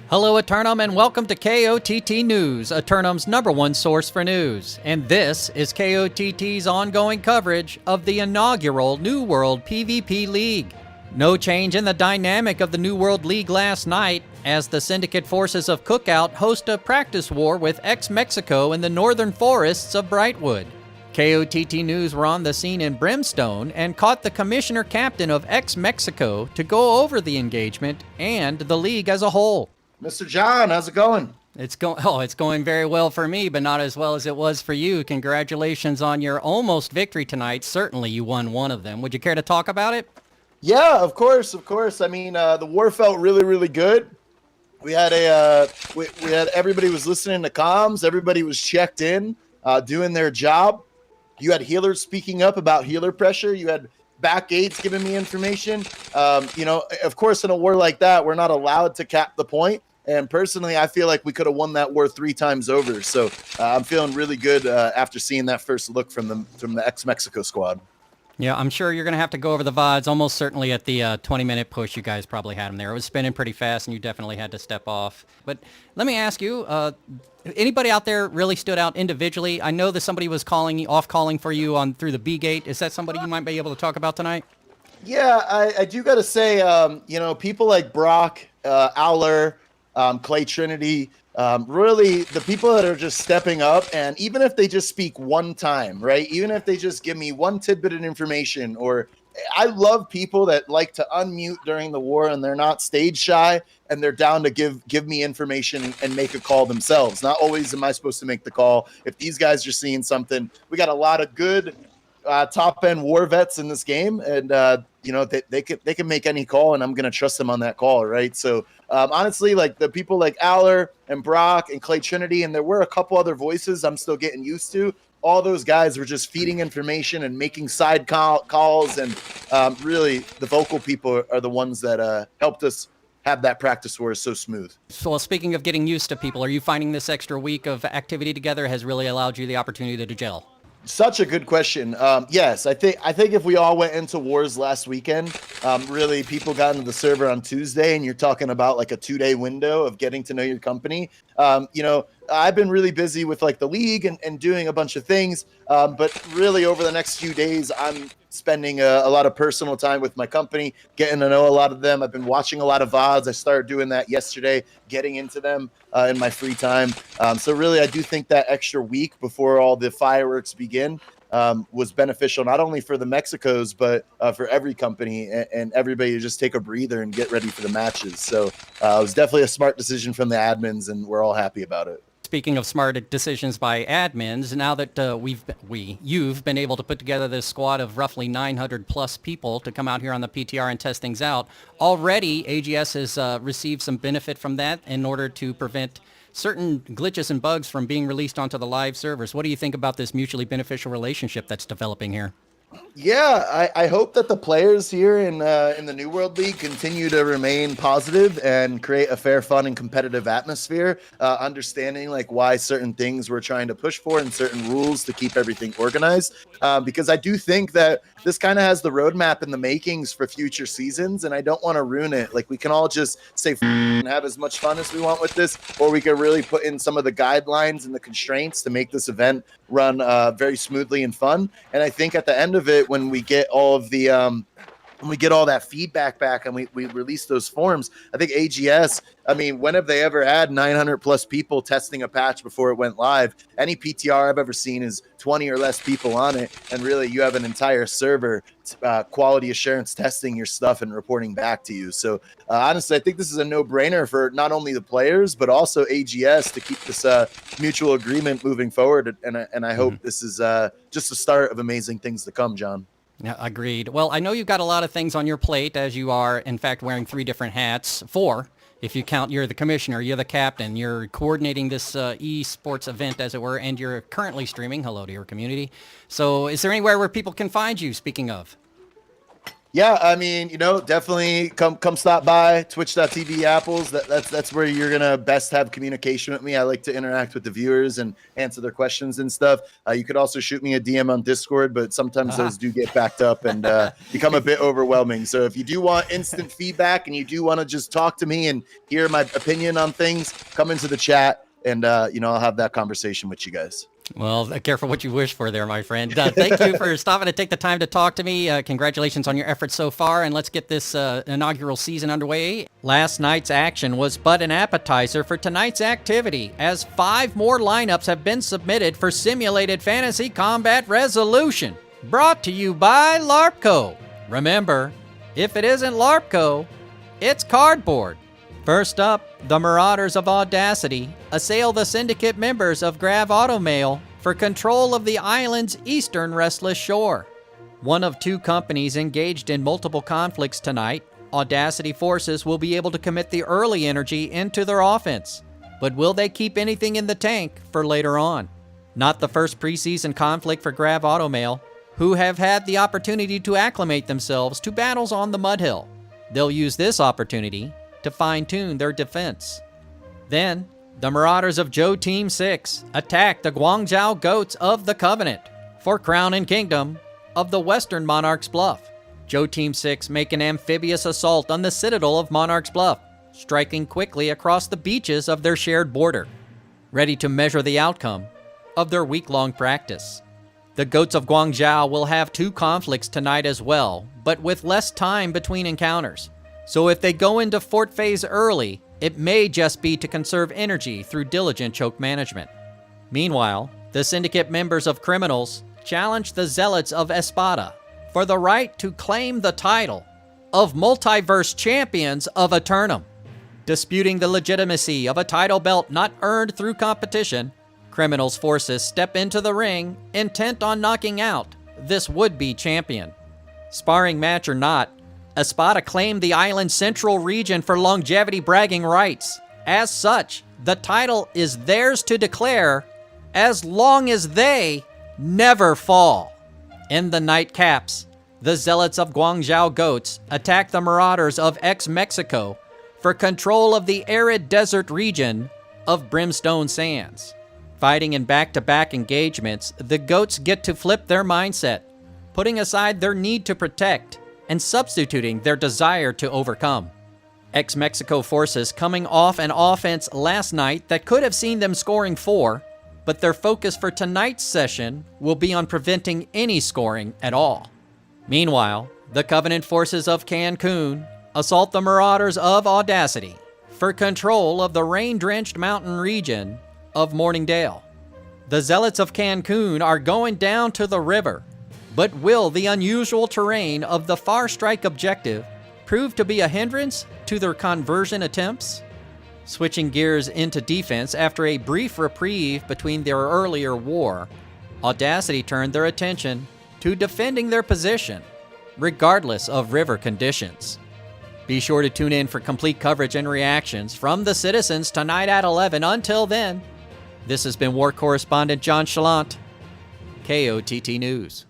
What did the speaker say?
Hello, Eternum, and welcome to KOTT News, Eternum's #1 source for news. And this is KOTT's ongoing coverage of the inaugural New World PvP League. No change in the dynamic of the New World League last night, as the syndicate forces of Cookout host a practice war with ex-Mexico in the northern forests of Brightwood. KOTT News were on the scene in Brimstone and caught the commissioner captain of ex-Mexico to go over the engagement and the league as a whole. Mr. John, how's it going? It's going very well for me, but not as well as it was for you. Congratulations on your almost victory tonight. Certainly you won one of them. Would you care to talk about it? Yeah, of course. I mean, the war felt really, really good. We had we had everybody was listening to comms. Everybody was checked in, doing their job. You had healers speaking up about healer pressure. You had back gates giving me information. Of course, in a war like that, we're not allowed to cap the point. And personally, I feel like we could have won that war 3 times over. So I'm feeling really good after seeing that first look from the ex-Mexico squad. Yeah, I'm sure you're going to have to go over the VODs. Almost certainly at the 20-minute push, you guys probably had them there. It was spinning pretty fast, and you definitely had to step off. But let me ask you, anybody out there really stood out individually? I know that somebody was calling for you through the B gate. Is that somebody you might be able to talk about tonight? Yeah, I do got to say, people like Brock, Owler, Clay Trinity, really the people that are just stepping up, and even if they just speak one time, right? Even if they just give me one tidbit of information, or I love people that like to unmute during the war and they're not stage shy and they're down to give me information and make a call themselves. Not always am I supposed to make the call. If these guys are seeing something, we got a lot of good top end war vets in this game, and they can make any call, and I'm gonna trust them on that call, right? So honestly, like the people like Aller and Brock and Clay Trinity, and there were a couple other voices I'm still getting used to. All those guys were just feeding information and making side calls, and really the vocal people are the ones that helped us have that practice war so smooth. So speaking of getting used to people, are you finding this extra week of activity together has really allowed you the opportunity to gel? Such a good question. Yes, I think if we all went into wars last weekend, really people got into the server on Tuesday, and you're talking about like a 2-day window of getting to know your company. I've been really busy with like the league and doing a bunch of things, but really over the next few days, I'm spending a lot of personal time with my company, getting to know a lot of them. I've been watching a lot of VODs. I started doing that yesterday, getting into them in my free time. So really, I do think that extra week before all the fireworks begin was beneficial, not only for the Mexicos, but for every company and everybody to just take a breather and get ready for the matches. So it was definitely a smart decision from the admins, and we're all happy about it. Speaking of smart decisions by admins, now that you've been able to put together this squad of roughly 900 plus people to come out here on the PTR and test things out, already AGS has received some benefit from that in order to prevent certain glitches and bugs from being released onto the live servers. What do you think about this mutually beneficial relationship that's developing here? Yeah, I hope that the players here in the New World League continue to remain positive and create a fair, fun, and competitive atmosphere, understanding like why certain things we're trying to push for and certain rules to keep everything organized. Because I do think that this kind of has the roadmap in the makings for future seasons, and I don't want to ruin it. Like we can all just say and have as much fun as we want with this, or we can really put in some of the guidelines and the constraints to make this event run very smoothly and fun. And I think at the end of it, when we get all of the when we get all that feedback back and we release those forms, I think AGS, I mean, when have they ever had 900 plus people testing a patch before it went live? Any PTR I've ever seen is 20 or less people on it. And really, you have an entire server quality assurance testing your stuff and reporting back to you. So honestly, I think this is a no-brainer for not only the players, but also AGS to keep this mutual agreement moving forward. And I hope this is just the start of amazing things to come, John. Yeah, agreed. Well, I know you've got a lot of things on your plate, as you are, in fact, wearing 3 different hats. 4, if you count you're the commissioner, you're the captain, you're coordinating this esports event, as it were, and you're currently streaming. Hello to your community. So is there anywhere where people can find you, speaking of? Yeah, I mean, definitely come stop by twitch.tv apples. That's where you're gonna best have communication with me. I like to interact with the viewers and answer their questions and stuff. You could also shoot me a DM on Discord, but sometimes those do get backed up and become a bit overwhelming. So if you do want instant feedback and you do want to just talk to me and hear my opinion on things, come into the chat and I'll have that conversation with you guys. Well, careful what you wish for there, my friend. Thank you for stopping to take the time to talk to me. Congratulations on your efforts so far, and let's get this inaugural season underway. Last night's action was but an appetizer for tonight's activity, as 5 more lineups have been submitted for Simulated Fantasy Combat Resolution. Brought to you by LARPco. Remember, if it isn't LARPco, it's cardboard. First up, the Marauders of Audacity assail the syndicate members of Grav Automail for control of the island's eastern restless shore. One of 2 companies engaged in multiple conflicts tonight, Audacity forces will be able to commit the early energy into their offense. But will they keep anything in the tank for later on? Not the first preseason conflict for Grav Automail, who have had the opportunity to acclimate themselves to battles on the Mudhill. They'll use this opportunity to fine-tune their defense. Then, the Marauders of Joe Team 6 attack the Guangzhou Goats of the Covenant for Crown and Kingdom of the Western Monarch's Bluff. Joe Team 6 make an amphibious assault on the citadel of Monarch's Bluff, striking quickly across the beaches of their shared border, ready to measure the outcome of their week-long practice. The Goats of Guangzhou will have 2 conflicts tonight as well, but with less time between encounters. So if they go into fort phase early, it may just be to conserve energy through diligent choke management. Meanwhile, the syndicate members of Criminals challenge the Zealots of Espada for the right to claim the title of Multiverse Champions of Eternum. Disputing the legitimacy of a title belt not earned through competition, Criminals forces step into the ring, intent on knocking out this would-be champion. Sparring match or not, Espada claimed the island's central region for longevity bragging rights. As such, the title is theirs to declare as long as they never fall. In the nightcaps, the Zealots of Guangzhou Goats attack the Marauders of ex-Mexico for control of the arid desert region of Brimstone Sands. Fighting in back-to-back engagements, the Goats get to flip their mindset, putting aside their need to protect and substituting their desire to overcome. Ex-Mexico forces coming off an offense last night that could have seen them scoring 4, but their focus for tonight's session will be on preventing any scoring at all. Meanwhile, the Covenant forces of Cancun assault the Marauders of Audacity for control of the rain-drenched mountain region of Morningdale. The Zealots of Cancun are going down to the river, but will the unusual terrain of the Far Strike objective prove to be a hindrance to their conversion attempts? Switching gears into defense after a brief reprieve between their earlier war, Audacity turned their attention to defending their position, regardless of river conditions. Be sure to tune in for complete coverage and reactions from the citizens tonight at 11. Until then, this has been War Correspondent JChalant, KOTT News.